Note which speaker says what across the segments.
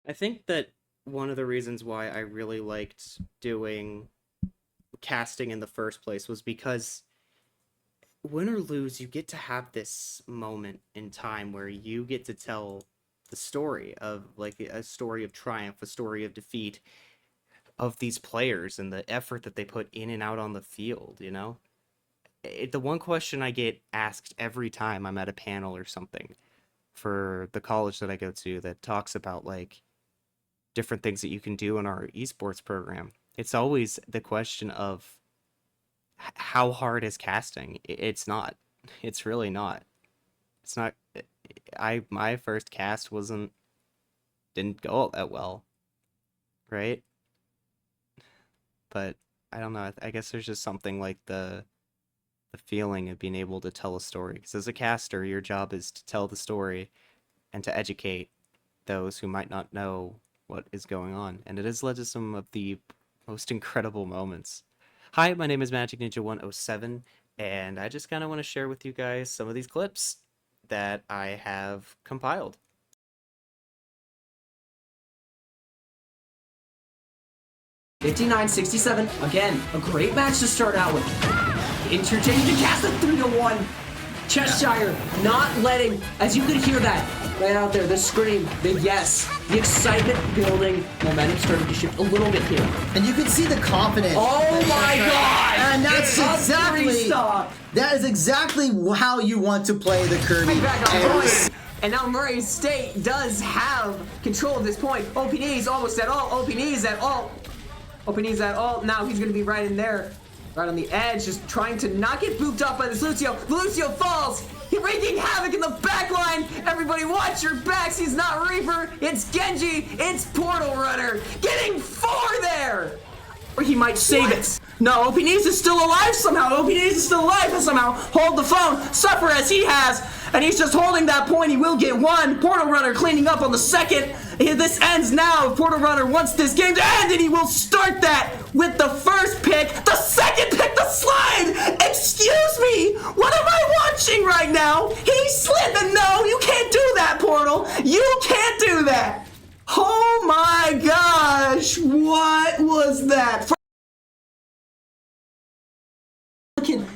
Speaker 1: I think that one of the reasons why I really liked doing casting in the first place was because win or lose, you get to have this moment in time where you get to tell the story of like a story of triumph, a story of defeat of these players and the effort that they put in and out on the field, you know? The one question I get asked every time I'm at a panel or something for the college that I go to that talks about like different things that you can do in our esports program. It's always the question of how hard is casting? It's not. It's really not. It's not. My first cast didn't go that well, right? But I don't know. I guess there's just something like the feeling of being able to tell a story. Because as a caster, your job is to tell the story and to educate those who might not know what is going on. And it has led to some of the most incredible moments. Hi, my name is Magicninja107, and I just kind of want to share with you guys some of these clips that I have compiled.
Speaker 2: $59-67, again, a great match to start out with. Interchanging cast a 3-1. Cheshire not letting, as you could hear that right out there, the scream, the yes, the excitement building, momentum starting to shift a little bit here.
Speaker 3: And you can see the confidence.
Speaker 2: Oh my god!
Speaker 3: And that's that is exactly how you want to play the Kirby.
Speaker 2: And now Murray State does have control at this point. OPD's almost at all. OPD's at all. OPD's at all. Now he's going to be right in there. Right on the edge, just trying to not get booped up by this Lucio. Lucio falls! He's wreaking havoc in the back line! Everybody watch your backs! He's not Reaper! It's Genji! It's Portal Runner! Getting 4 there! Or he might save it. No, OPNeez is still alive somehow! OPNeez is still alive somehow! Hold the phone! Suffer as he has! And he's just holding that point. He will get 1. Portal Runner cleaning up on the second. This ends now. Portal Runner wants this game to end, and he will start that with the first pick. The second pick, the slide! Excuse me! What am I watching right now? He slid the no! You can't do that, Portal! You can't do that! Oh my gosh! What was that?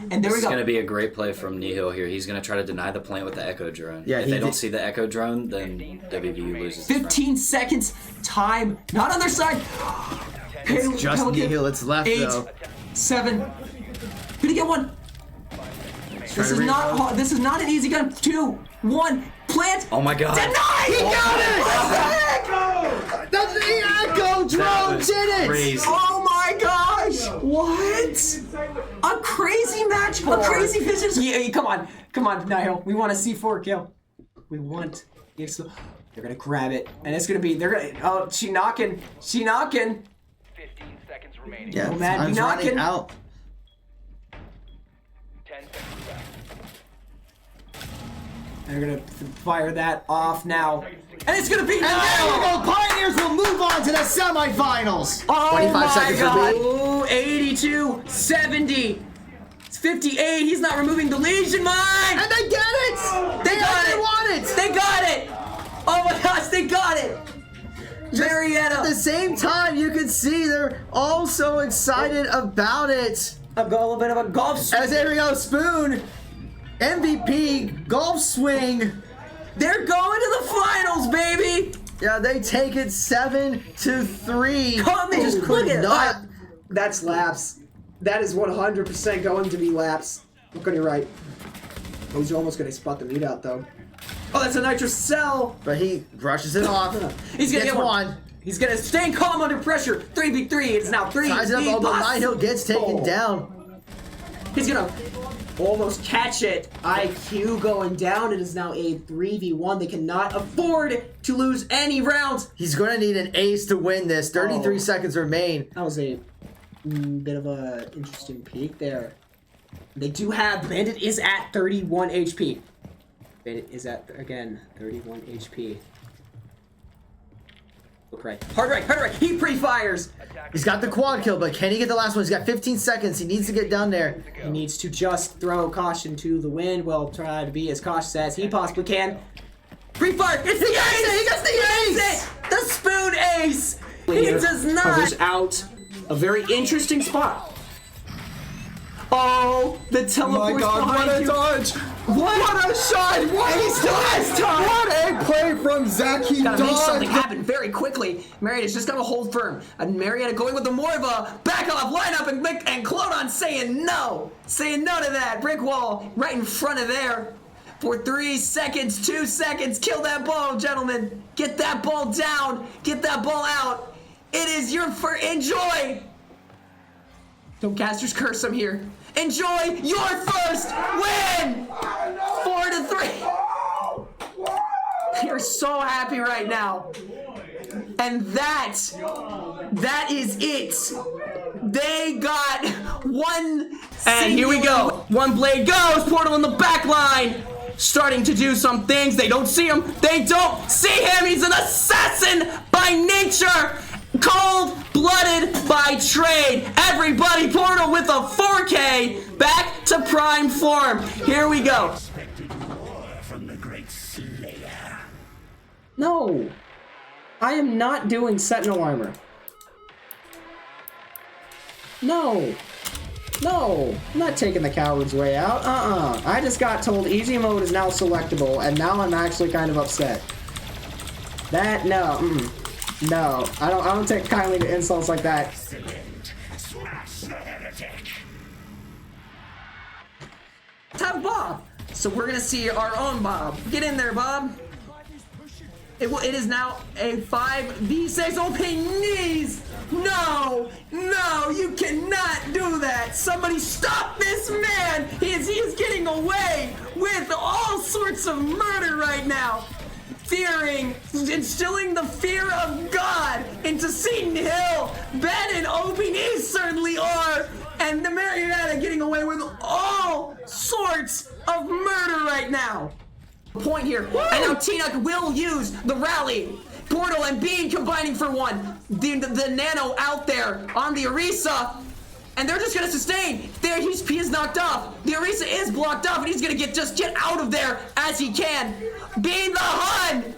Speaker 2: And there we go.
Speaker 4: It's going to be a great play from Nihil here. He's going to try to deny the plant with the Echo Drone.
Speaker 3: Yeah,
Speaker 4: if they don't see the Echo Drone, then WVU loses.
Speaker 2: 15 seconds time. Not on their side.
Speaker 3: It's just Nihil. It's left
Speaker 2: 8,
Speaker 3: though.
Speaker 2: 7. Gonna get 1. This is not. This is not an easy gun. 2, 1. Plant.
Speaker 4: Oh my god.
Speaker 2: Deny. He got it.
Speaker 3: What the heck? That's the Echo Drone did it.
Speaker 4: Crazy.
Speaker 2: Oh my gosh! What? A crazy match! A crazy business! Yeah, come on, Nihil. We want a C4 kill. We want. Yes, they're gonna grab it, and it's gonna be. They're gonna. Oh, she knocking.
Speaker 5: 15 seconds remaining.
Speaker 3: Yeah,
Speaker 2: Oh, man,
Speaker 3: time's
Speaker 2: knocking.
Speaker 3: running out.
Speaker 5: 10 seconds left.
Speaker 2: They're gonna fire that off now, and it's gonna be.
Speaker 3: And there you go. Pioneers will move on to the semifinals.
Speaker 2: Oh
Speaker 3: 25
Speaker 2: my
Speaker 3: seconds
Speaker 2: god!
Speaker 3: remaining.
Speaker 2: Ooh, 82, 70. It's 58. He's not removing the Legion Mine.
Speaker 3: And they get it.
Speaker 2: They got it.
Speaker 3: Want it.
Speaker 2: They got it. Oh my gosh, they got it. Marietta.
Speaker 3: At the same time, you can see they're all so excited about it.
Speaker 2: A little bit of a golf swing.
Speaker 3: As there we go, Spoon, MVP, golf swing.
Speaker 2: They're going to the finals, baby.
Speaker 3: Yeah, they take it 7-3.
Speaker 2: Come
Speaker 3: They
Speaker 2: in,
Speaker 3: just
Speaker 2: look
Speaker 3: could
Speaker 2: at
Speaker 3: not.
Speaker 2: that. That's laps. That is 100% going to be laps. Look on your right. Oh, he's almost going to spot the meat out, though. Oh, that's a Nitro Cell.
Speaker 3: But he brushes it off.
Speaker 2: He's going to
Speaker 3: Gets
Speaker 2: get one. He's going to stay calm under pressure. 3v3. It's now 3.
Speaker 3: Ties it up, although Nihil gets taken down.
Speaker 2: He's going to almost catch it. IQ going down. It is now a 3v1. They cannot afford to lose any rounds.
Speaker 3: He's going to need an ace to win this. 33 seconds remain.
Speaker 2: That was a bit of a interesting peek there. They do have Bandit is at 31 HP. Bandit is at again 31 HP. Look right. Hard right. He pre-fires.
Speaker 3: He's got the quad kill, but can he get the last one? He's got 15 seconds. He needs to get down there.
Speaker 2: He needs to just throw caution to the wind. Well, try to be as cautious as he possibly can. Pre-fire. It's the ace.
Speaker 3: He gets the ace.
Speaker 2: The Spoon He does not. Covers out a very interesting spot. Oh, the teleport.
Speaker 3: Oh my God, what a dodge! What a shot! What
Speaker 2: And he still has time.
Speaker 3: What a play from Zach! He
Speaker 2: Gotta make something
Speaker 3: dodged.
Speaker 2: happen very quickly. Marionette's just gotta hold firm. And Marietta going with the more of a back off lineup, and Clodon saying no to that brick wall right in front of there. For 3 seconds, 2 seconds, kill that ball, gentlemen. Get that ball down. Get that ball out. It is your enjoy. Don't caster's curse him here. Enjoy your first win. 4-3. You're so happy right now. And that is it. They got one. And here we go. One blade goes. Portal in the back line. Starting to do some things. They don't see him. They don't see him. He's an assassin by nature. Cold-blooded by trade. Everybody, Portal with a 4K back to prime form. Here we go. No, I am not doing Sentinel armor. No, I'm not taking the coward's way out. I just got told easy mode is now selectable, and now I'm actually kind of upset. No, I don't take kindly to insults like that. Have Bob. So we're gonna see our own Bob. Get in there, Bob. It is now a 5v6 open knees. No, you cannot do that. Somebody stop this man. He is getting away with all sorts of murder right now. Instilling the fear of God into Seton Hill. Ben and OPD certainly are. And the Marionette getting away with all sorts of murder right now. Point here. Woo! And now Tina will use the rally. Portal and Bean combining for one. The Nano out there on the Orisa. And they're just gonna sustain. There, he is knocked off. The Orisa is blocked off, and he's gonna get out of there as he can. Bean the Hun!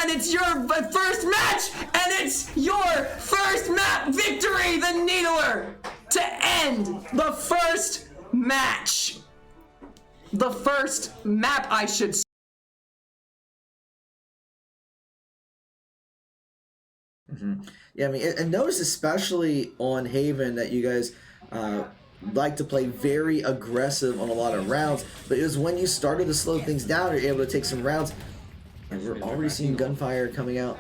Speaker 2: It's your first match, and it's your first map victory, the Needler, to end the first match. The first map, I should say.
Speaker 3: Yeah, I mean, and notice especially on Haven that you guys like to play very aggressive on a lot of rounds, but it was when you started to slow things down, you're able to take some rounds, and we're already seeing gunfire coming out.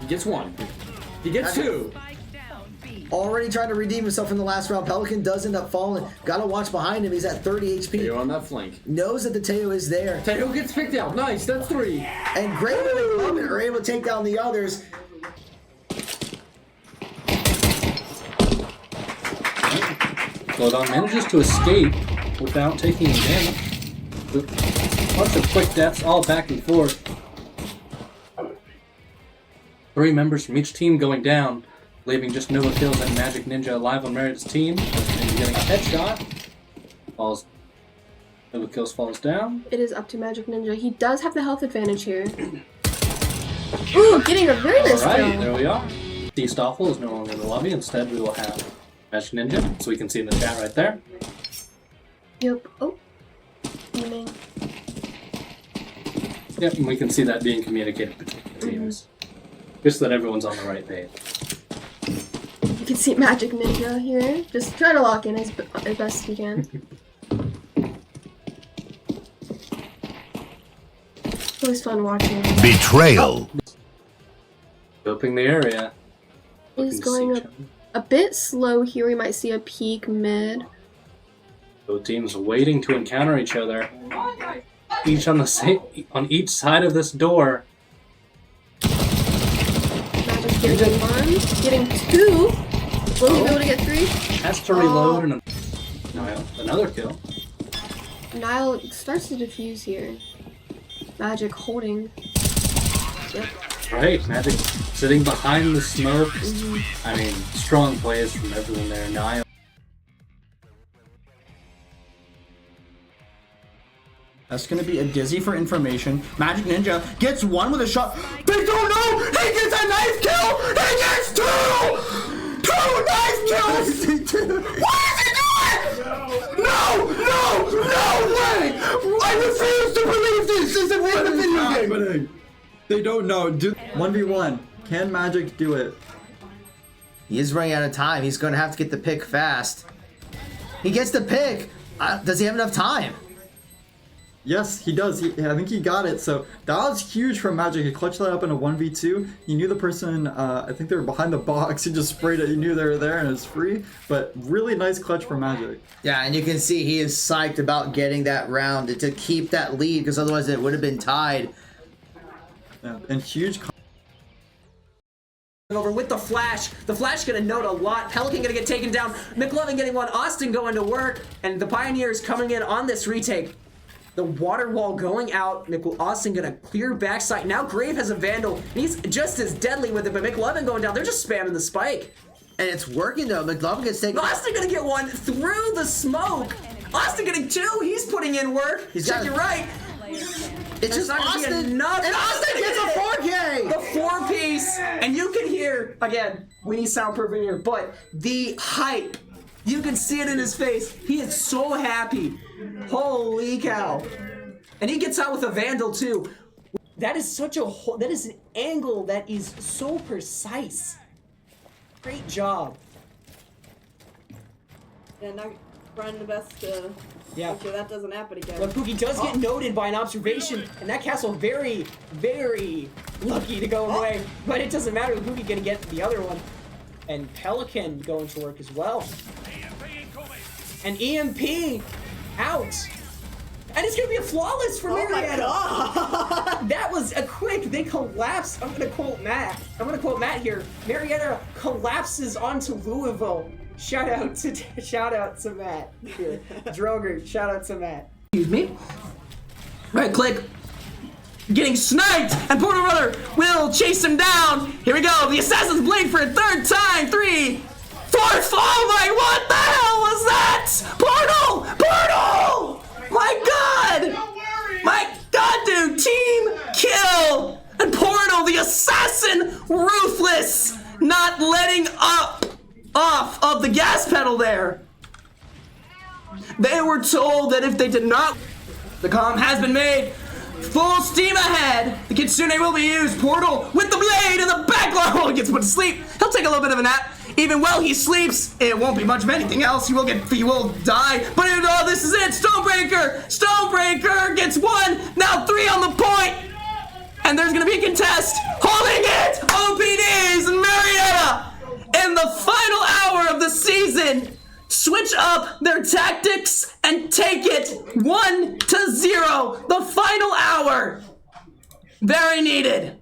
Speaker 2: He gets one. He gets two.
Speaker 3: Already trying to redeem himself in the last round. Pelican does end up falling. Gotta watch behind him. He's at 30 HP.
Speaker 6: Teo on that flank.
Speaker 3: Knows that the Teo is there.
Speaker 6: Teo gets picked out. Nice, that's 3.
Speaker 3: And Graven and Clubbin are able to take down the others.
Speaker 7: Clodon manages to escape without taking any damage. Bunch of quick deaths, all back and forth. 3 members from each team going down, leaving just Nova Kills and Magicninja alive on Merit's team. Magicninja getting a headshot. Falls. Nova Kills falls down.
Speaker 8: It is up to Magicninja. He does have the health advantage here. Ooh, getting a very nice
Speaker 7: Alright,
Speaker 8: kill.
Speaker 7: there we are. D Stoffel is no longer in the lobby. Instead, we will have Magicninja, so we can see in the chat right there.
Speaker 8: Yep. Oh. Aiming.
Speaker 7: Yep, and we can see that being communicated between the teams. Just so that everyone's on the right page.
Speaker 8: You can see Magicninja here. Just try to lock in as best you can. It's always fun watching.
Speaker 9: Betrayal.
Speaker 7: Scoping the area.
Speaker 8: He's
Speaker 7: Looking to
Speaker 8: going
Speaker 7: see
Speaker 8: up a bit slow here. We might see a peek mid.
Speaker 7: Both teams waiting to encounter each other. Each on each side of this door.
Speaker 8: Magic's getting one. Getting two. Will he be able to get 3?
Speaker 7: Has to reload and another kill.
Speaker 8: Nile starts to defuse here. Magic holding. Yep.
Speaker 7: Right, Magic sitting behind the smoke. I mean, strong plays from everyone there. Nile
Speaker 9: That's gonna be a dizzy for information. Magicninja gets one with a shot. They don't know! He gets a knife kill! He gets two! Two knife kills! What is he doing? No! No way! I refuse to believe this! This isn't a video game!
Speaker 10: They don't know. 1v1. Can Magic do it?
Speaker 3: He is running out of time. He's going to have to get the pick fast. He gets the pick. Does he have enough time?
Speaker 10: Yes, he does. I think he got it. So that was huge from Magic. He clutched that up in a 1v2. He knew the person, I think they were behind the box. He just sprayed it. He knew they were there and it was free. But really nice clutch from Magic.
Speaker 3: Yeah, and you can see he is psyched about getting that round to keep that lead because otherwise it would have been tied.
Speaker 10: Yeah, and huge.
Speaker 2: Over with the Flash. The Flash gonna note a lot. Pelican gonna get taken down. McLovin getting one. Austin going to work. And the Pioneers coming in on this retake. The water wall going out. Austin gonna clear backside. Now Grave has a Vandal. And he's just as deadly with it, but McLovin going down. They're just spamming the spike.
Speaker 3: And it's working though. McLovin gets taken.
Speaker 2: Austin gonna get one through the smoke. Austin getting two. He's putting in work.
Speaker 3: He's
Speaker 2: Check
Speaker 3: got
Speaker 2: it right.
Speaker 3: It's just
Speaker 2: not gonna be
Speaker 3: Austin.
Speaker 2: enough.
Speaker 3: And Austin gets a 4K.
Speaker 2: The 4-piece. And you can hear, again, we need soundproofing here, but the hype. You can see it in his face. He is so happy. Holy cow. And he gets out with a Vandal too. That is such a that is an angle that is so precise. Great job.
Speaker 11: Yeah, now trying the best to make sure that doesn't happen again.
Speaker 2: But Pookie does get noted by an observation, and that castle very, very lucky to go away. But it doesn't matter, Pookie gonna get the other one. And Pelican going to work as well. And EMP out. And it's gonna be a flawless for Marietta. That was a quick, they collapsed. I'm gonna quote Matt here. Marietta collapses onto Louisville. Shout out to Matt here. Droger, shout out to Matt. Excuse me. Right click. Getting sniped, and Portal Runner will chase him down. Here we go. The Assassin's Blade for a third time. 3, 4th. Oh my! What the hell was that? Portal! Portal! My God! My God, dude! Team kill! And Portal, the assassin, ruthless, not letting off of the gas pedal there. They were told that if they did not, the comm has been made. Full steam ahead. The Kitsune will be used. Portal with the blade in the back. Oh, he gets put to sleep. He'll take a little bit of a nap. Even while he sleeps, it won't be much of anything else. He will die. But this is it. Stonebreaker gets one. Now 3 on the point. And there's gonna be a contest. Holding it. OPDs and Marietta in the final hour of the season. Switch up their tactics and take it 1-0. The final hour. Very needed.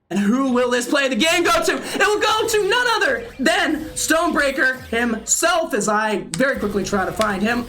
Speaker 2: And who will this play the game go to? It will go to none other than Stonebreaker himself, as I very quickly try to find him.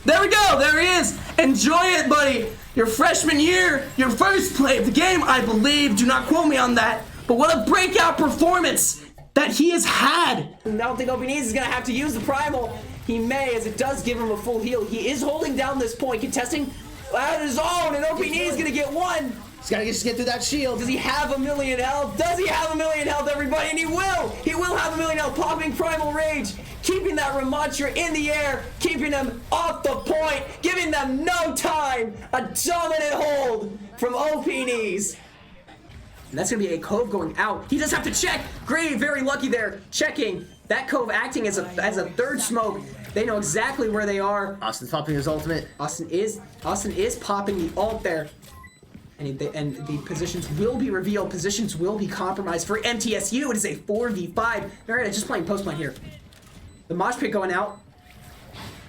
Speaker 2: There we go. There he is. Enjoy it, buddy. Your freshman year, your first play of the game, I believe. Do not quote me on that. But what a breakout performance that he has had. I don't think Opinese is going to have to use the Primal. He may, as it does give him a full heal. He is holding down this point, contesting out his own, and Opinese is going to get one.
Speaker 3: He's got to just get through that shield.
Speaker 2: Does he have 1,000,000 health? Does he have 1,000,000 health, everybody? And he will! He will have 1,000,000 health, popping Primal Rage, keeping that Ramattra in the air, keeping them off the point, giving them no time. A dominant hold from Opinese. And that's going to be a Cove going out. He does have to check. Grave, very lucky there, checking. That Cove acting as a third smoke. They know exactly where they are.
Speaker 3: Austin's popping his ultimate.
Speaker 2: Austin is popping the ult there. And the positions will be revealed. Positions will be compromised for MTSU. It is a 4v5. Marietta just playing post-plant here. The mosh pit going out.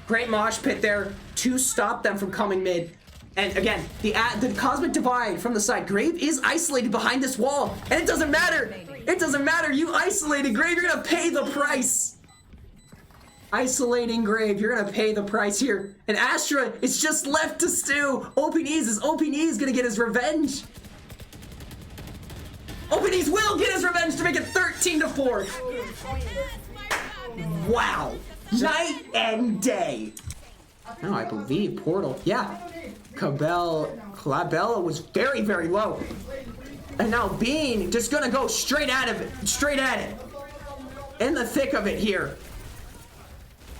Speaker 2: Great mosh pit there to stop them from coming mid. And again, the Cosmic Divide from the side. Grave is isolated behind this wall. And it doesn't matter. It doesn't matter. You isolated Grave. You're going to pay the price. Isolating Grave. You're going to pay the price here. And Astra is just left to stew. Opinese going to get his revenge. Opinese will get his revenge to make it 13-4. Wow. Night and day. No, I believe Portal. Yeah. Clabella was very, very low. And now Bean just gonna go straight at it. In the thick of it here.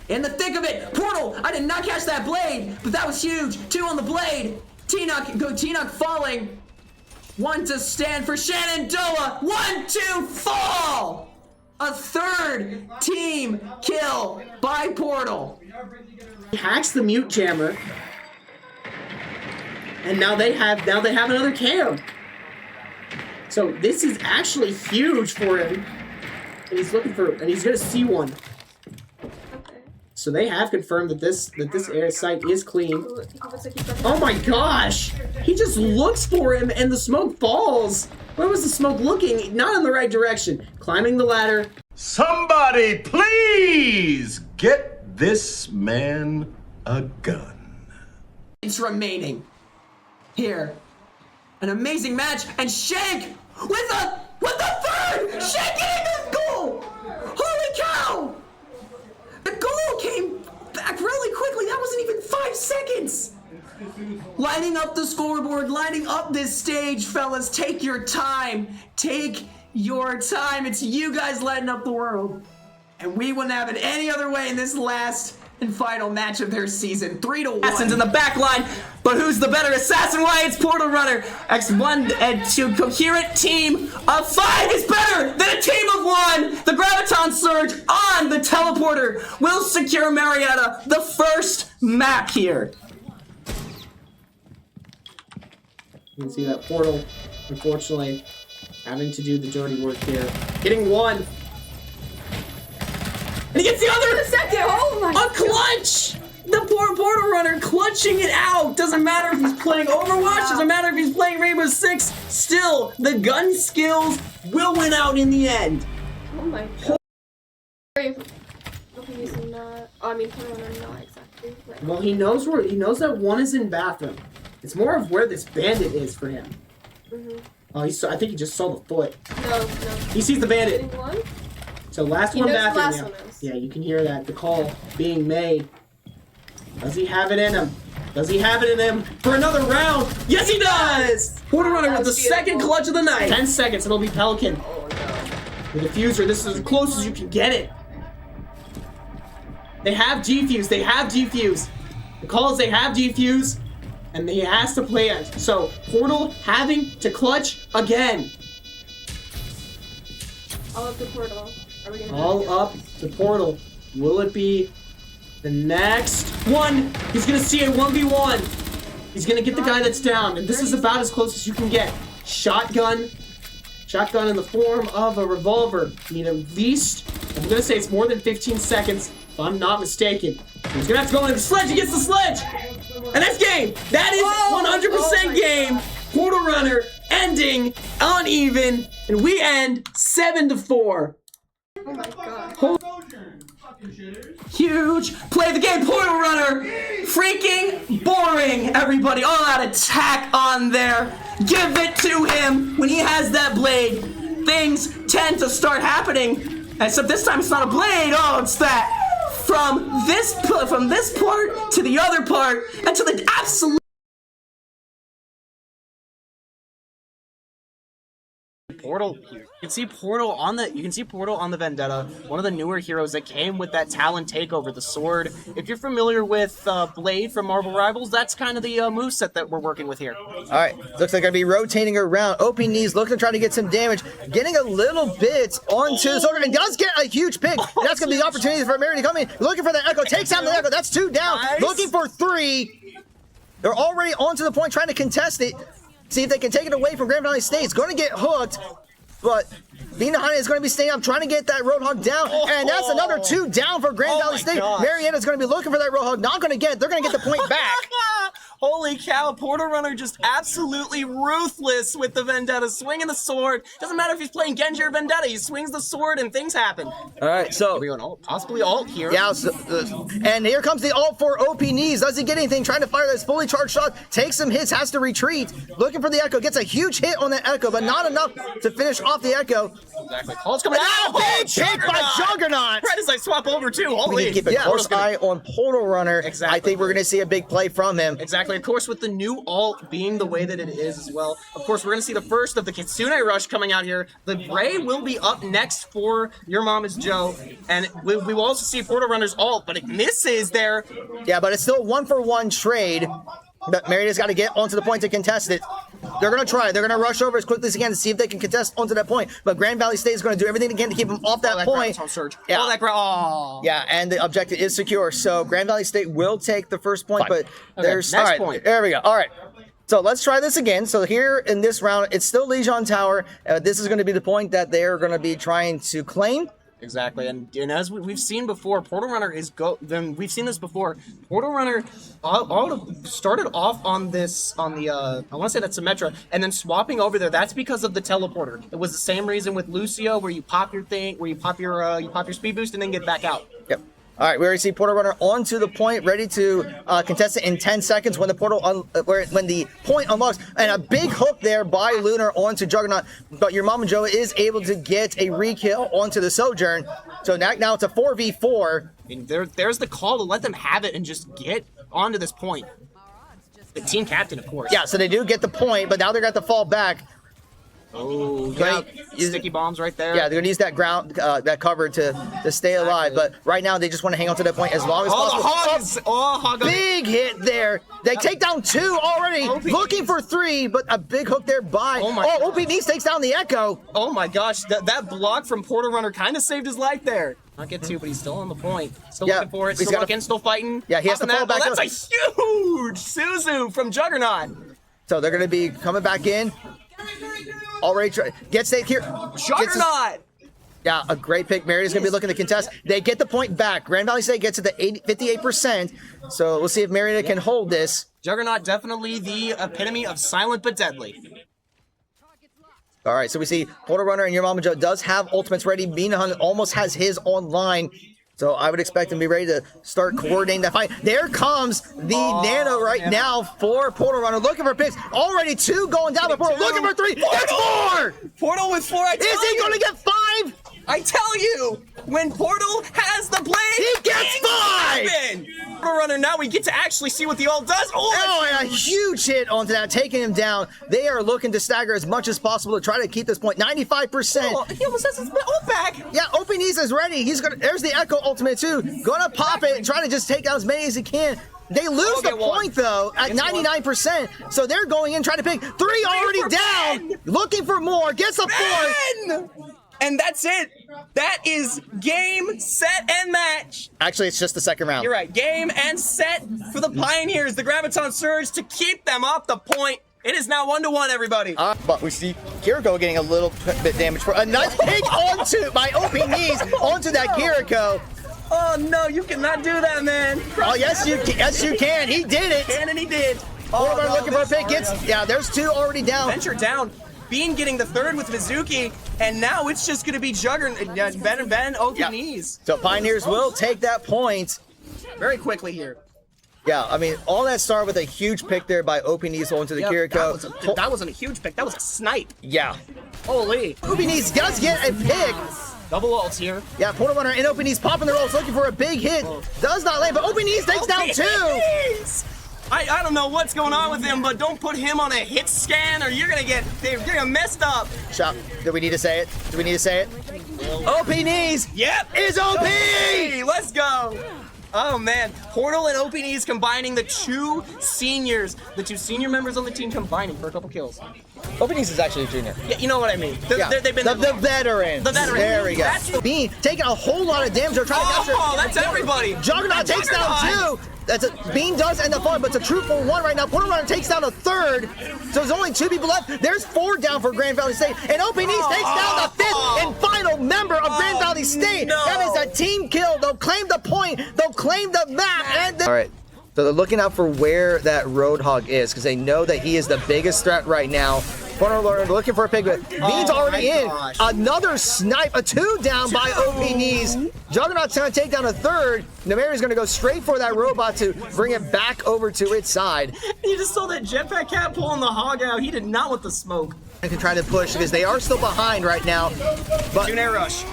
Speaker 2: In the thick of it. Portal, I did not catch that blade, but that was huge. 2 on the blade. T-Knock falling. 1 to stand for Shenandoah. 1, 2, fall. A third team kill by Portal. He hacks the mute jammer. And now they have another cam. So this is actually huge for him. And he's gonna see one. So they have confirmed that this air site is clean. Oh my gosh! He just looks for him and the smoke falls. Where was the smoke looking? Not in the right direction. Climbing the ladder.
Speaker 12: Somebody please get this man a gun.
Speaker 2: It's remaining. Here. An amazing match and Shank with the third! Shank getting the goal! Holy cow! The goal came back really quickly. That wasn't even 5 seconds. Lining up the scoreboard, lining up this stage, fellas. Take your time. Take your time. It's you guys lighting up the world. And we wouldn't have it any other way in this last and final match of their season. 3-1. Assassins in the back line, but who's the better assassin? Why, it's Portal Runner. X1 and 2 coherent team of 5 is better than a team of 1. The Graviton Surge on the teleporter will secure Marietta the first map here. You can see that Portal, unfortunately, having to do the dirty work here. Getting 1. And he gets the other!
Speaker 8: The second! Oh my
Speaker 2: god! A clutch! The poor Portal Runner clutching it out! Doesn't matter if he's playing Overwatch, doesn't matter if he's playing Rainbow Six, still, the gun skills will win out in the end.
Speaker 8: Oh my god. Portal Runner not exactly. Right.
Speaker 2: Well, he knows that 1 is in bathroom. It's more of where this bandit is for him. Oh, I think he just saw the foot.
Speaker 8: No.
Speaker 2: He sees the bandit.
Speaker 8: One?
Speaker 2: So last one bathroom. Yeah, you can hear that. The call being made. Does he have it in him? Does he have it in him for another round? Yes, he does! Portal Runner with the second clutch of the night. 10 seconds, it'll be Pelican.
Speaker 8: Oh no.
Speaker 2: The diffuser, this is as close as you can get it. They have defuse, The call is they have defuse, and he has to play it. So, Portal having to clutch again.
Speaker 8: All up to Portal. Are we gonna
Speaker 2: All up to Portal. Will it be the next one? He's gonna see a 1v1. He's gonna get the guy that's down, and this is about as close as you can get. Shotgun in the form of a revolver. You need at least, I'm gonna say it's more than 15 seconds, if I'm not mistaken. He's gonna have to go in the sledge. He gets the sledge, and that's game. That is 100% game. Portal Runner ending uneven, and we end 7-4.
Speaker 8: Oh my god.
Speaker 2: Huge play the game, Portal Runner. Freaking boring, everybody. All out attack on there. Give it to him. When he has that blade, things tend to start happening. Except this time it's not a blade. Oh, it's that. From this part to the other part and to the absolute. Portal here. You can see Portal on the Vendetta, one of the newer heroes that came with that Talon takeover, the sword. If you're familiar with Blade from Marvel Rivals, that's kind of the moveset that we're working with here.
Speaker 13: Alright, looks like gonna be rotating around. OP knees looking to try to get some damage, getting a little bit onto the sword, and does get a huge pick. And that's gonna be the opportunity for Mary to come in. Looking for the Echo, takes out the Echo, that's 2 down. Nice. Looking for 3. They're already onto the point trying to contest it. See if they can take it away from Grand Valley State. It's going to get hooked, but Vina is going to be staying up, trying to get that Roadhog down, and that's another 2 down for Grand Valley State. Marietta's going to be looking for that Roadhog, not going to get it. They're going to get the point back.
Speaker 2: Holy cow, Portal Runner just absolutely ruthless with the Vendetta, swinging the sword. Doesn't matter if he's playing Genji or Vendetta, he swings the sword and things happen.
Speaker 13: Alright, so...
Speaker 2: we ult, possibly ult here.
Speaker 13: Yeah, and here comes the ult for OP knees. Doesn't get anything, trying to fire this fully charged shot, takes some hits, has to retreat. Looking for the Echo, gets a huge hit on the Echo, but not enough to finish off the Echo.
Speaker 2: Exactly, call's coming out.
Speaker 13: Big pick by Juggernaut!
Speaker 2: Right as I swap over too,
Speaker 13: We need to keep a close eye on Portal Runner.
Speaker 2: Exactly.
Speaker 13: I think we're going to see a big play from him.
Speaker 2: Exactly. Exactly. Of course, with the new alt being the way that it is as well. Of course, we're going to see the first of the Kitsune Rush coming out here. The Ray will be up next for Your Mom is Joe. And we will also see Portal Runner's alt, but it misses there.
Speaker 13: Yeah, but it's still a 1-for-1 trade. But Merida's got to get onto the point to contest it. They're going to try. They're going to rush over as quickly as they can to see if they can contest onto that point. But Grand Valley State is going to do everything they can to keep them off that point.
Speaker 2: Surge.
Speaker 13: Yeah.
Speaker 2: Oh.
Speaker 13: Yeah, and the objective is secure. So Grand Valley State will take the first point, but there's
Speaker 2: next
Speaker 13: all right,
Speaker 2: point.
Speaker 13: There we go. All right. So let's try this again. So here in this round, it's still Legion Tower. This is going to be the point that they're going to be trying to claim.
Speaker 2: Exactly, and as we've seen before, Portal Runner is we've seen this before. Portal Runner started off on the I want to say that's Symmetra, and then swapping over there. That's because of the teleporter. It was the same reason with Lucio, where you pop your thing, where you pop your speed boost and then get back out.
Speaker 13: Yep. All right, we already see Portal Runner onto the point, ready to contest it in 10 seconds when the when the point unlocks, and a big hook there by Lunar onto Juggernaut. But Your Mama Joe is able to get a re-kill onto the Sojourn. So now it's a 4v4.
Speaker 2: And there's the call to let them have it and just get onto this point. The team captain, of course.
Speaker 13: Yeah, so they do get the point, but now they're going to fall back.
Speaker 2: Oh, yeah. Sticky bombs right there.
Speaker 13: Yeah, they're going to use that ground, that cover to stay alive. But right now, they just want to hang on to that point as long as possible.
Speaker 2: Hog.
Speaker 13: Big hit there. They take down 2 already. Looking for 3, but a big hook there by. OP Nice takes down the Echo.
Speaker 2: Oh my gosh, that block from Portal Runner kind of saved his life there. Not get 2, but he's still on the point. Still looking for it. Still looking, still fighting.
Speaker 13: Yeah, he has to fall back up.
Speaker 2: That's a huge Suzu from Juggernaut.
Speaker 13: So they're going to be coming back in. Already gets it here.
Speaker 2: Juggernaut!
Speaker 13: Yeah, a great pick. Merida's going to be looking to contest. They get the point back. Grand Valley State gets it to 58%. So we'll see if Merida can hold this.
Speaker 2: Juggernaut definitely the epitome of silent but deadly.
Speaker 13: All right, so we see Portal Runner and Your Mama Joe does have ultimates ready. Minahan almost has his online. So I would expect him to be ready to start coordinating that fight. There comes the Nano right now for Portal Runner. Looking for picks. Already 2 going down the Portal. Looking for 3. That's 4!
Speaker 2: Portal with 4.
Speaker 13: Is he going to get 5?
Speaker 2: I tell you, when Portal has the blade,
Speaker 13: he gets 5!
Speaker 2: Portal Runner, now we get to actually see what the ult does.
Speaker 13: Oh, and a huge hit onto that, taking him down. They are looking to stagger as much as possible to try to keep this point. 95%.
Speaker 2: Oh, he almost has his ult back.
Speaker 13: Yeah, OP Nice is ready. There's the Echo ultimate too. Gonna pop it and try to just take out as many as he can. They lose the point though at 99%. So they're going in trying to pick 3 already down. Looking for more. Gets a 4.
Speaker 2: And that's it. That is game, set, and match.
Speaker 13: Actually, it's just the second round.
Speaker 2: You're right. Game and set for the Pioneers. The Graviton Surge to keep them off the point. It is now 1-1, everybody.
Speaker 13: But we see Kiriko getting a little bit damaged for a nice pick onto by OP Nice onto that Kiriko.
Speaker 2: Oh no, you cannot do that, man.
Speaker 13: Oh yes, you can. He did it.
Speaker 2: And he did.
Speaker 13: Oh, no, looking for a pick. There's 2 already down.
Speaker 2: Venture down. Bean getting the 3rd with Mizuki, and now it's just going to be Juggernaut, Ben, OP Nice.
Speaker 13: So Pioneers will take that point
Speaker 2: very quickly here.
Speaker 13: Yeah, I mean, all that started with a huge pick there by OP Nice onto the Kiriko.
Speaker 2: That wasn't a huge pick. That was a snipe.
Speaker 13: Yeah.
Speaker 2: Holy.
Speaker 13: OP Nice does get a pick.
Speaker 2: Double ults here.
Speaker 13: Yeah, Portal Runner and OP Nice popping their ults, looking for a big hit. Does not land, but OP Nice takes down 2.
Speaker 2: I don't know what's going on with him, but don't put him on a hit scan or you're gonna get messed up.
Speaker 13: Shop. Do we need to say it? Do we need to say it? OP Nice.
Speaker 2: Yep.
Speaker 13: Is OP.
Speaker 2: Let's go. Oh man, Portal and OP Nice combining the 2 seniors, the 2 senior members on the team combining for a couple kills.
Speaker 13: OP Nice is actually a junior.
Speaker 2: Yeah, you know what I mean. They've been
Speaker 13: the veterans.
Speaker 2: The veterans.
Speaker 13: There we go. Bean taking a whole lot of damage. They're trying to capture.
Speaker 2: Oh, that's everybody.
Speaker 13: Juggernaut takes down 2. Bean does end up falling, but it's a 2-for-1 right now. Portal Runner takes down a 3rd. So there's only 2 people left. There's 4 down for Grand Valley State. And OP Nice takes down the 5th and final member of Grand Valley State.
Speaker 2: No.
Speaker 13: That is a team kill. They'll claim the point. They'll claim the map. And all right. So they're looking out for where that Roadhog is because they know that he is the biggest threat right now. Portal Runner looking for a pick, but Bean's already in. Another snipe, a 2 down by OP Nice. Juggernaut's going to take down a 3rd. Nameri's going to go straight for that robot to bring it back over to its side.
Speaker 2: You just saw that Jetpack Cat pulling the hog out. He did not want the smoke.
Speaker 13: And can try to push because they are still behind right now. But
Speaker 2: June Air Rush.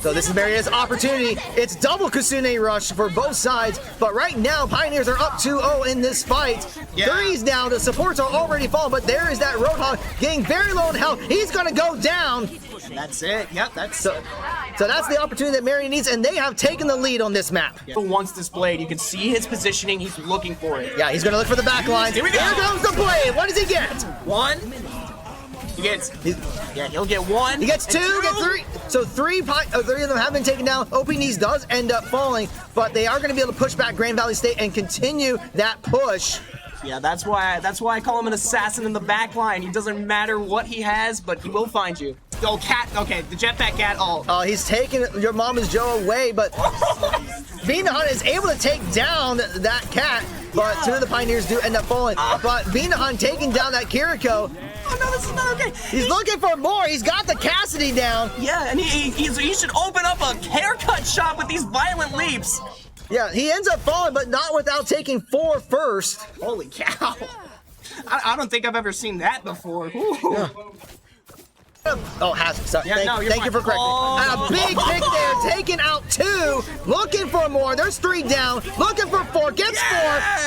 Speaker 13: So this is Marietta's opportunity. It's double Kasune rush for both sides, but right now Pioneers are up 2-0 in this fight. Three's down, the supports are already falling, but there is that Roadhog getting very low in health. He's gonna go down.
Speaker 2: That's it. Yep, that's
Speaker 13: So that's the opportunity that Marion needs, and they have taken the lead on this map.
Speaker 2: Once this blade, you can see his positioning. He's looking for it.
Speaker 13: Yeah, he's gonna look for the back lines.
Speaker 2: Here we go.
Speaker 13: Here comes the blade. What does he get?
Speaker 2: One. He gets. Yeah, he'll get one.
Speaker 13: He gets two, get three. So three of them have been taken down. OP Knees does end up falling, but they are going to be able to push back Grand Valley State and continue that push.
Speaker 2: Yeah, that's why I call him an assassin in the back line. He doesn't matter what he has, but he will find you. Oh, cat. Okay, the jetpack cat. Oh,
Speaker 13: he's taking your Mama's Joe away, but Vinahan is able to take down that cat, but two of the Pioneers do end up falling. But Vinahan taking down that Kiriko.
Speaker 2: Oh no, this is not okay.
Speaker 13: He's looking for more. He's got the Cassidy down.
Speaker 2: Yeah, and he should open up a haircut shop with these violent leaps.
Speaker 13: Yeah, he ends up falling, but not without taking 4 first.
Speaker 2: Holy cow. I don't think I've ever seen that before.
Speaker 13: Yeah. Oh, sorry.
Speaker 2: Yeah,
Speaker 13: thank you for correcting. And a big pick there, taking out 2, looking for more. There's 3 down, looking for 4, gets 4.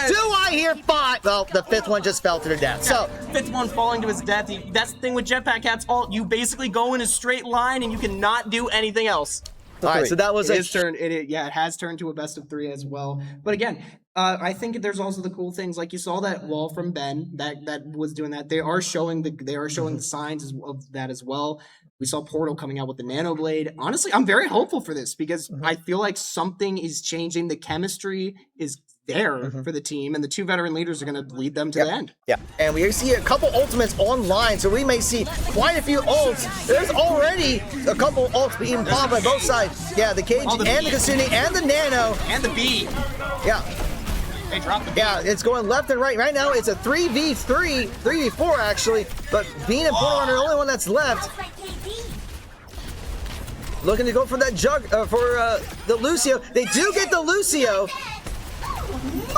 Speaker 13: Do I hear 5? Well, the 5th one just fell to their death. So
Speaker 2: 5th one falling to his death. That's the thing with jetpack cats. You basically go in a straight line and you cannot do anything else.
Speaker 13: All right, so that was
Speaker 2: it has turned to a best of 3 as well. But again, I think there's also the cool things, like you saw that wall from Ben that was doing that. They are showing the signs of that as well. We saw Portal coming out with the Nano Blade. Honestly, I'm very hopeful for this because I feel like something is changing. The chemistry is there for the team, and the 2 veteran leaders are going to lead them to the end.
Speaker 13: Yeah, and we see a couple ultimates online, so we may see quite a few ults. There's already a couple ults being bombed by both sides. Yeah, the Cage and the Kasuni and the Nano.
Speaker 2: And the B.
Speaker 13: Yeah.
Speaker 2: They dropped the B.
Speaker 13: Yeah, it's going left and right. Right now, it's a 3v3, 3v4 actually, but Bean and Portal are the only one that's left. Looking to go for that the Lucio. They do get the Lucio,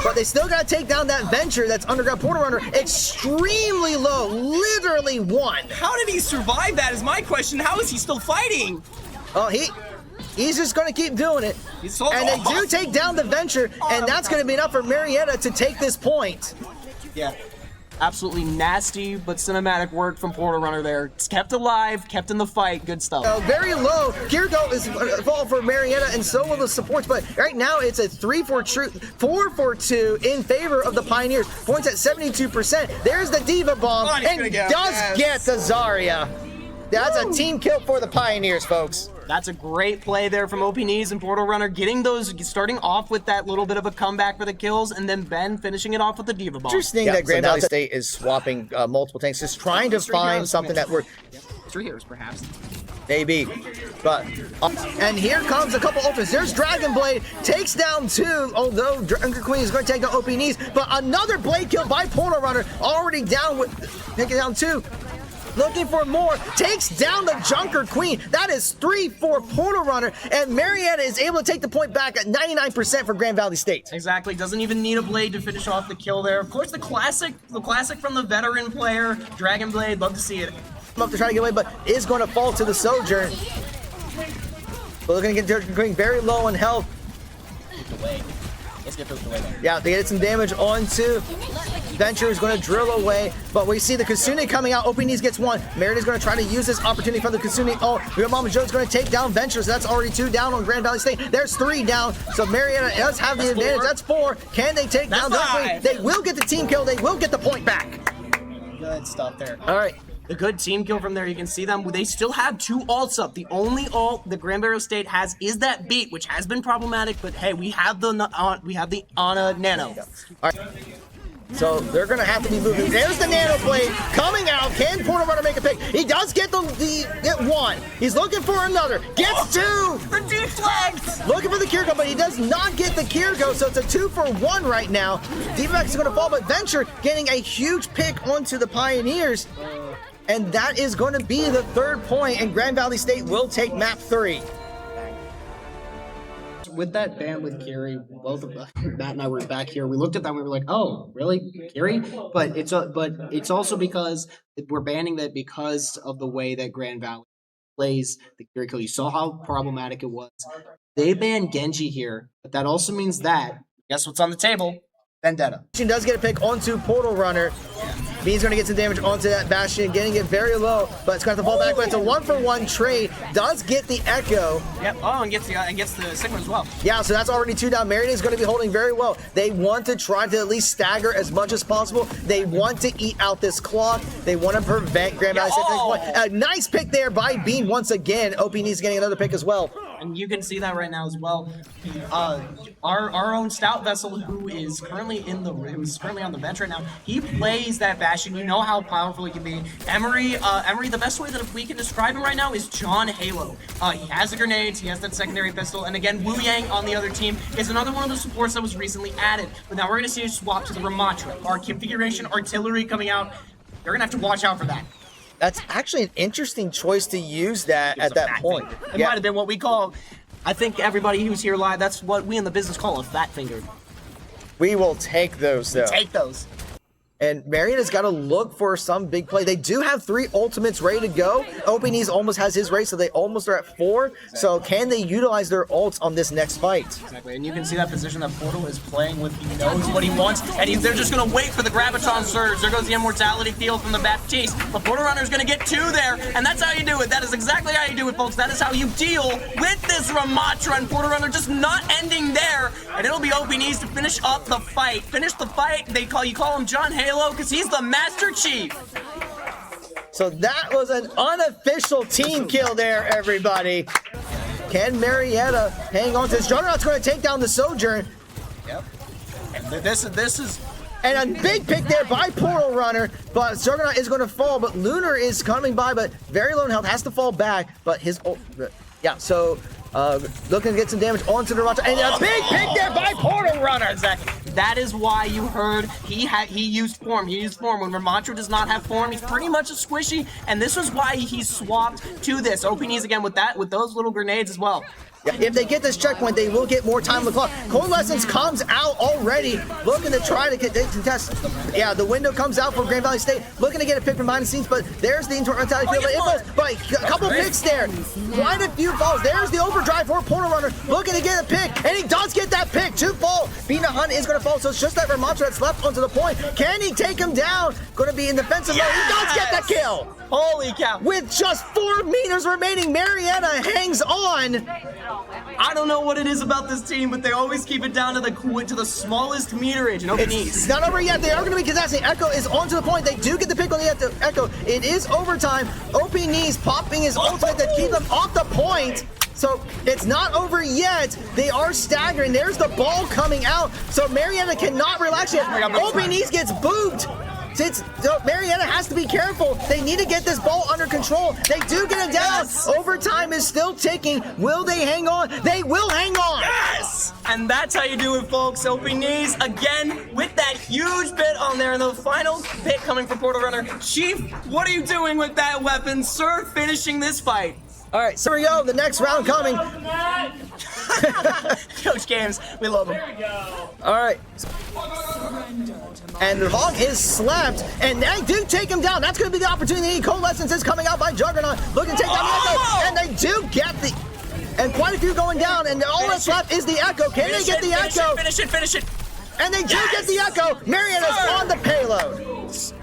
Speaker 13: but they still got to take down that Venture that's underground. Portal Runner extremely low, literally 1.
Speaker 2: How did he survive that is my question. How is he still fighting?
Speaker 13: Oh, he's just going to keep doing it. And they do take down the Venture, and that's going to be enough for Marietta to take this point.
Speaker 2: Yeah. Absolutely nasty, but cinematic work from Portal Runner there. It's kept alive, kept in the fight. Good stuff.
Speaker 13: Very low. Kiriko is fall for Marietta, and so will the supports. But right now, it's a 4-4-2 in favor of the Pioneers. Points at 72%. There's the Diva Bomb, and does get the Zarya. That's a team kill for the Pioneers, folks.
Speaker 2: That's a great play there from OP Knees and Portal Runner, starting off with that little bit of a comeback for the kills, and then Ben finishing it off with the Diva Bomb.
Speaker 13: Interesting that Grand Valley State is swapping multiple tanks, just trying to find something that works.
Speaker 2: 3 heroes, perhaps.
Speaker 13: Maybe, but and here comes a couple ultimates. There's Dragon Blade, takes down 2, although Dragon Queen is going to take down OP Knees, but another blade kill by Portal Runner, already down with taking down 2. Looking for more, takes down the Junker Queen. That is 3 for Portal Runner, and Marietta is able to take the point back at 99% for Grand Valley State.
Speaker 2: Exactly, doesn't even need a blade to finish off the kill there. Of course, the classic from the veteran player, Dragon Blade, love to see it.
Speaker 13: Up to try to get away, but is going to fall to the Sojourn. But looking to get Junker Queen very low in health.
Speaker 2: Let's get this away there.
Speaker 13: Yeah, they get some damage onto Venture is going to drill away, but we see the Kasune coming out. OP Knees gets 1. Merida is going to try to use this opportunity from the Kasune. Oh, Real Mama Joe's going to take down Venture, so that's already 2 down on Grand Valley State. There's 3 down, so Marietta does have the advantage. That's 4. Can they take down Junker Queen? They will get the team kill. They will get the point back.
Speaker 2: Good stuff there.
Speaker 13: All right.
Speaker 2: The good team kill from there, you can see them. They still have 2 ults up. The only ult the Grand Valley State has is that beat, which has been problematic, but hey, we have the Ana Nano.
Speaker 13: All right. So they're going to have to be moving. There's the Nano Blade coming out. Can Portal Runner make a pick? He does get get 1. He's looking for another. Gets 2.
Speaker 2: The deflect.
Speaker 13: Looking for the Kiriko, but he does not get the Kiriko, so it's a 2 for 1 right now. Deflect is going to fall, but Venture getting a huge pick onto the Pioneers. And that is going to be the 3rd point, and Grand Valley State will take map 3.
Speaker 2: With that ban with Kiri, both of Matt and I were back here. We looked at that and we were like, "Oh, really, Kiri?" But it's also because we're banning that because of the way that Grand Valley
Speaker 14: plays the carry kill. You saw how problematic it was. They banned Genji here, but that also means that, guess what's on the table? Vendetta.
Speaker 13: She does get a pick onto Portal Runner. Bean's going to get some damage onto that Bastion, getting it very low, but it's going to have to fall back. But it's a 1-for-1 trade. Does get the Echo.
Speaker 14: Yep. Oh, and gets the Sigma as well.
Speaker 13: Yeah, so that's already 2 down. Meriden is going to be holding very well. They want to try to at least stagger as much as possible. They want to eat out this clock. They want to prevent Grand Valley State. A nice pick there by Bean once again. OP needs getting another pick as well.
Speaker 14: And you can see that right now as well. Our own Stout Vessel, who is currently on the bench right now, he plays that Bastion. You know how powerful he can be. Emery, the best way that we can describe him right now is John Halo. He has the grenades, he has that secondary pistol, and again, Wu Yang on the other team is another one of the supports that was recently added. But now we're gonna see a swap to the Ramatra. Our configuration artillery coming out. You're gonna have to watch out for that.
Speaker 13: That's actually an interesting choice to use that at that point.
Speaker 14: It might have been what we call, I think everybody who's here live, that's what we in the business call a fat finger.
Speaker 13: We will take those, though.
Speaker 14: Take those.
Speaker 13: And Marion has got to look for some big play. They do have 3 ultimates ready to go. Openees almost has his race, so they almost are at 4. So can they utilize their ults on this next fight?
Speaker 14: Exactly, and you can see that position that Portal is playing with. He knows what he wants, and they're just going to wait for the Graviton Surge. There goes the Immortality Field from the Baptiste. But Portal Runner's going to get 2 there, and that's how you do it. That is exactly how you do it, folks. That is how you deal with this Ramatra, and Portal Runner just not ending there. And it'll be Openees to finish up the fight. Finish the fight. You call him John Halo because he's the Master Chief.
Speaker 13: So that was an unofficial team kill there, everybody. Can Marietta hang on to this? Juggernaut's going to take down the Sojourn.
Speaker 14: Yep. And this is...
Speaker 13: And a big pick there by Portal Runner, but Juggernaut is going to fall, but Lunar is coming by, but very low in health, has to fall back, but his... Yeah, so... looking to get some damage onto the Ramatra, and a big pick there by Portal Runner.
Speaker 14: Exactly. That is why you heard he used form. He used form. When Ramatra does not have form, he's pretty much a squishy, and this was why he swapped to this. Openees again with those little grenades as well.
Speaker 13: Yeah, if they get this checkpoint, they will get more time on the clock. Coalescence comes out already, looking to try to contest. Yeah, the window comes out for Grand Valley State, looking to get a pick from behind the scenes, but there's the Immortality Field. But a couple picks there. Quite a few falls. There's the overdrive for Portal Runner, looking to get a pick, and he does get that pick. 2 fall. Bina Hunt is going to fall, so it's just that Ramatra that's left onto the point. Can he take him down? Going to be in defensive mode. He does get the kill.
Speaker 14: Holy cow.
Speaker 13: With just 4 meters remaining, Marietta hangs on.
Speaker 14: I don't know what it is about this team, but they always keep it down to the smallest meterage. And
Speaker 13: it's not over yet. They are going to be contesting. Echo is onto the point. They do get the pick on the Echo. It is overtime. Openees popping his ultimate to keep them off the point. So it's not over yet. They are staggering. There's the ball coming out. So Marietta cannot relax yet. Openees gets booped. So Marietta has to be careful. They need to get this ball under control. They do get it down. Yes. Overtime is still ticking. Will they hang on? They will hang on.
Speaker 14: Yes! And that's how you do it, folks. Openees again with that huge bit on there. And the final pick coming from Portal Runner. Chief, what are you doing with that weapon, sir? Finishing this fight.
Speaker 13: All right, so here we go. The next round coming.
Speaker 14: Coach Games, we love him.
Speaker 11: There we go.
Speaker 13: All right. And the Hog is slapped, and they do take him down. That's going to be the opportunity. Coalescence is coming out by Juggernaut, looking to take down the Echo, and they do get the... And quite a few going down, and all that's left is the Echo. Can they get the Echo?
Speaker 14: Finish it.
Speaker 13: And they do get the Echo. Marionette's on the payload.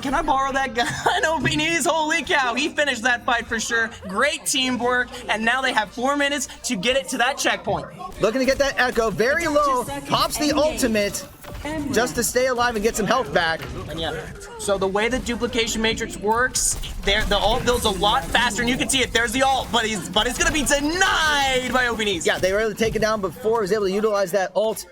Speaker 14: Can I borrow that gun? Openees, holy cow, he finished that fight for sure. Great teamwork, and now they have 4 minutes to get it to that checkpoint.
Speaker 13: Looking to get that Echo, very low, pops the ultimate just to stay alive and get some health back.
Speaker 14: And yeah, so the way the duplication matrix works, the ult builds a lot faster, and you can see it. There's the ult, but it's gonna be denied by Openees.
Speaker 13: Yeah, they were able to take it down before he was able to utilize that ult.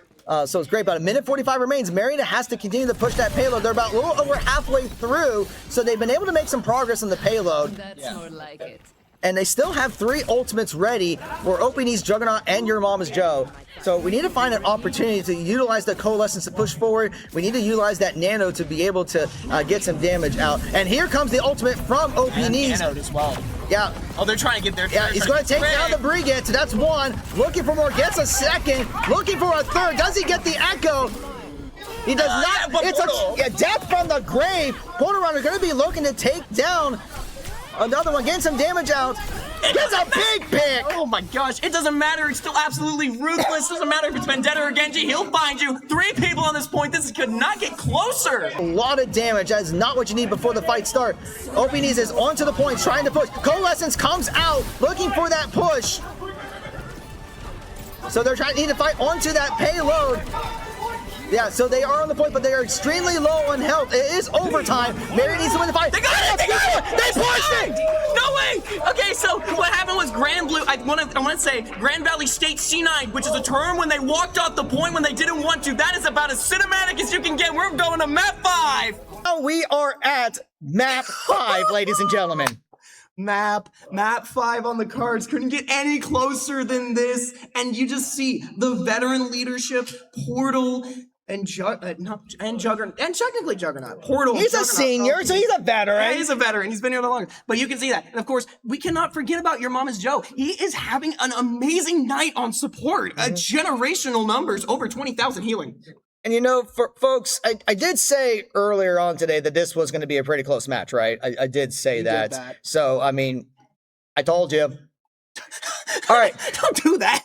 Speaker 13: So it's great. About 1:45 remains. Marietta has to continue to push that payload. They're about a little over halfway through, so they've been able to make some progress on the payload.
Speaker 15: That's more like it.
Speaker 13: And they still have 3 ultimates ready for Openees, Juggernaut, and Your Mama's Joe. So we need to find an opportunity to utilize the Coalescence to push forward. We need to utilize that Nano to be able to get some damage out. And here comes the ultimate from Openees.
Speaker 14: Nano as well.
Speaker 13: Yeah.
Speaker 14: Oh, they're trying to get their...
Speaker 13: Yeah, he's going to take down the Brigade, so that's 1. Looking for more, gets a 2nd. Looking for a 3rd. Does he get the Echo? He does not. It's a death from the grave. Portal Runner going to be looking to take down Another one, getting some damage out. Gets a big pick.
Speaker 14: Oh my gosh, it doesn't matter. It's still absolutely ruthless. Doesn't matter if it's Vendetta or Genji. He'll find you. 3 people on this point. This could not get closer.
Speaker 13: A lot of damage. That is not what you need before the fight starts. OPNees is onto the point, trying to push. Coalescence comes out, looking for that push. So they're trying to need to fight onto that payload. Yeah, so they are on the point, but they are extremely low on health. It is overtime. Mary needs to win the fight.
Speaker 14: They got it! They got it!
Speaker 13: They pushed it!
Speaker 14: No way! Okay, so what happened was Grand Blue, I want to say Grand Valley State C9, which is a term when they walked off the point when they didn't want to. That is about as cinematic as you can get. We're going to map 5.
Speaker 13: Now we are at map 5, ladies and gentlemen.
Speaker 14: Map 5 on the cards. Couldn't get any closer than this. And you just see the veteran leadership, Portal, and Juggernaut, and technically Juggernaut. Portal.
Speaker 13: He's
Speaker 14: Juggernaut,
Speaker 13: a senior, so he's a veteran.
Speaker 14: Yeah, he's a veteran. He's been here the longest. But you can see that. And of course, we cannot forget about Your Mama's Joe. He is having an amazing night on support. Generational numbers, over 20,000 healing.
Speaker 13: And you know, for folks, I did say earlier on today that this was going to be a pretty close match, right? I did say that. So, I mean, I told you. All right.
Speaker 14: Don't do that.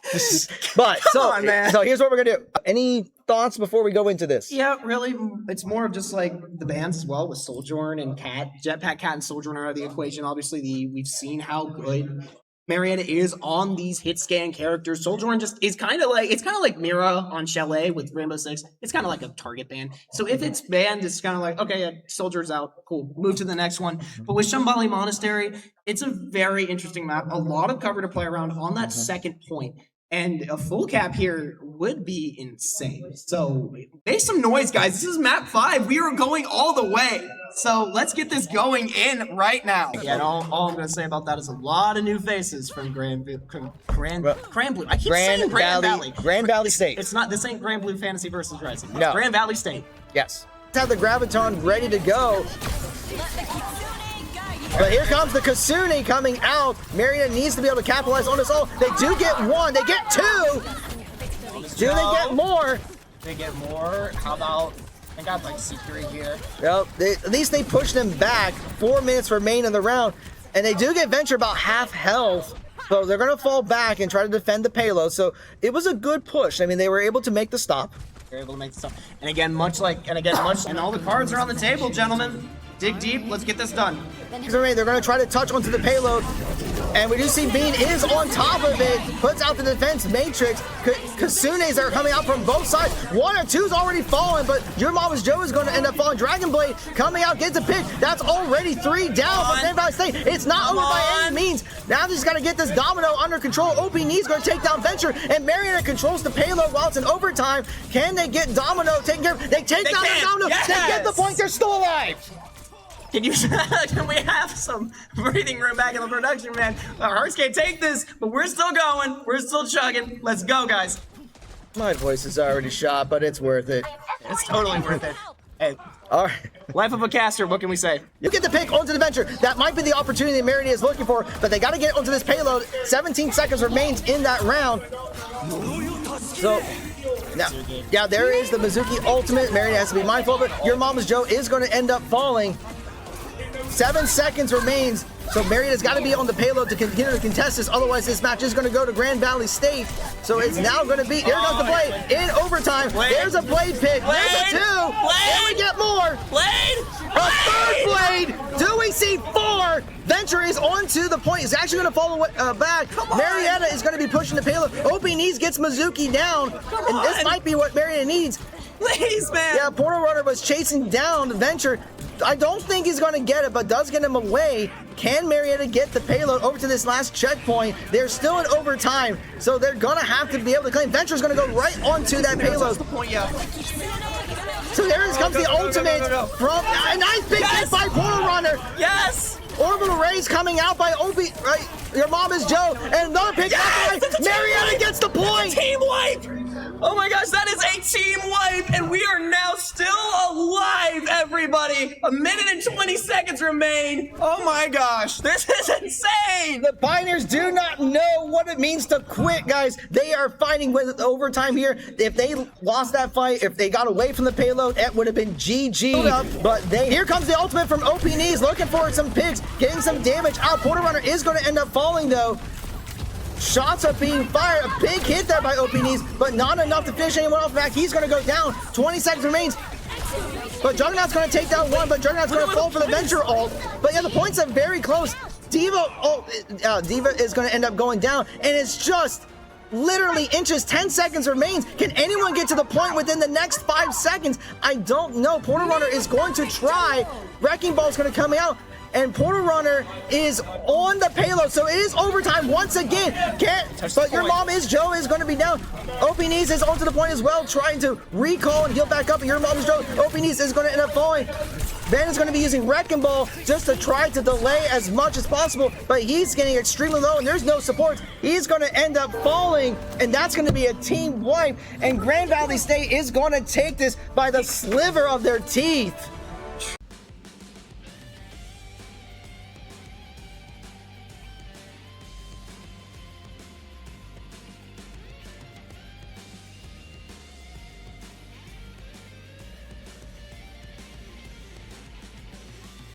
Speaker 13: But,
Speaker 14: Come on, man.
Speaker 13: So here's what we're going to do. Any thoughts before we go into this?
Speaker 14: Yeah, really, it's more of just like the bands as well with Sojourn and Cat. Jetpack Cat and Sojourn are the equation. Obviously, we've seen how good Marietta is on these hit scan characters. Sojourn just is kind of like Mira on Chalet with Rainbow Six. It's kind of like a target ban. So if it's banned, it's kind of like, okay, yeah, Soldier's out, cool, move to the next one. But with Shambali Monastery, it's a very interesting map. A lot of cover to play around on that second point. And a full cap here would be insane. So make some noise, guys. This is map 5. We are going all the way. So let's get this going in right now. Yeah, and all I'm going to say about that is a lot of new faces from Grand Blue. I keep saying Grand Valley.
Speaker 13: Grand Valley State.
Speaker 14: It's not, this ain't Grand Blue Fantasy versus Rising. It's
Speaker 13: No.
Speaker 14: Grand Valley State.
Speaker 13: Yes. Let's have the Graviton ready to go. But here comes the Kasune coming out. Marietta needs to be able to capitalize on this all. They do get 1. They get 2. Do they get more?
Speaker 14: They get more. How about, I got like secret here.
Speaker 13: Well, at least they push them back. 4 minutes remain in the round. And they do get Venture about half health. So they're going to fall back and try to defend the payload. So it was a good push. I mean, they were able to make the stop.
Speaker 14: They're able to make the stop. And all the cards are on the table, gentlemen. Dig deep. Let's get this done.
Speaker 13: They're going to try to touch onto the payload. And we do see Bean is on top of it. Puts out the defense matrix. Kasunes are coming out from both sides. 1 or 2's already fallen, but Your Mama's Joe is going to end up falling. Dragon Blade coming out, gets a pick. That's already 3 down for Grand Valley State. It's not over by any means. Now they just got to get this domino under control. OPNees going to take down Venture, and Marietta controls the payload while it's in overtime. Can they get domino taken care of? They take down the domino.
Speaker 14: Yes!
Speaker 13: They get the point. They're still alive.
Speaker 14: Can we have some breathing room back in the production, man? Our hearts can't take this, but we're still going. We're still chugging. Let's go, guys.
Speaker 13: My voice is already shot, but it's worth it.
Speaker 14: It's totally worth it. Hey,
Speaker 13: all right.
Speaker 14: Life of a caster, what can we say?
Speaker 13: You get the pick onto the Venture. That might be the opportunity Marietta is looking for, but they got to get onto this payload. 17 seconds remains in that round. So, now, yeah, there is the Mizuki ultimate. Marietta has to be mindful of it. Your Mama's Joe is going to end up falling. 7 seconds remains, so Marietta's got to be on the payload to continue to contest this. Otherwise, this match is going to go to Grand Valley State. So it's now going to be, here comes the Blade in overtime. There's a Blade pick. There's a 2. And we get more.
Speaker 14: Blade!
Speaker 13: A 3rd Blade. Do we see 4? Venture is onto the point. He's actually going to fall back. Marietta is going to be pushing the payload. OPNees gets Mizuki down. And this might be what Marietta needs.
Speaker 14: Please, man.
Speaker 13: Yeah, Portal Runner was chasing down Venture. I don't think he's going to get it, but does get him away. Can Marietta get the payload over to this last checkpoint? They're still in overtime, so they're going to have to be able to claim. Venture's going to go right onto that payload.
Speaker 14: That's the point, yeah.
Speaker 13: So there comes the ultimate from a nice big hit by Portal Runner.
Speaker 14: Yes!
Speaker 13: Orbital Rays coming out by Your Mama's Joe, and another pick.
Speaker 14: Yes!
Speaker 13: Marietta gets the point.
Speaker 14: Team wipe! Oh my gosh, that is a team wipe, and we are now still alive, everybody. 1 minute and 20 seconds remain. Oh my gosh, this is insane.
Speaker 13: The Pioneers do not know what it means to quit, guys. They are fighting with overtime here. If they lost that fight, if they got away from the payload, it would have been GG. But here comes the ultimate from OP Knees, looking for some picks, getting some damage out. Porter Runner is going to end up falling, though. Shots are being fired. A big hit there by OP Knees, but not enough to finish anyone off. In fact, he's going to go down. 20 seconds remains. But Juggernaut's going to take down one, but Juggernaut's going to fall for the Venture ult. But yeah, the points are very close. Diva is going to end up going down, and it's just literally inches. 10 seconds remains. Can anyone get to the point within the next 5 seconds? I don't know. Porter Runner is going to try. Wrecking Ball is going to come out. And Porter Runner is on the payload, so it is overtime once again. But your mom is Joe is going to be down. OP Knees is on to the point as well, trying to recall and heal back up. And your mom is Joe. OP Knees is going to end up falling. Van is going to be using Wrecking Ball just to try to delay as much as possible, but he's getting extremely low and there's no support. He's going to end up falling, and that's going to be a team wipe. And Grand Valley State is going to take this by the sliver of their teeth.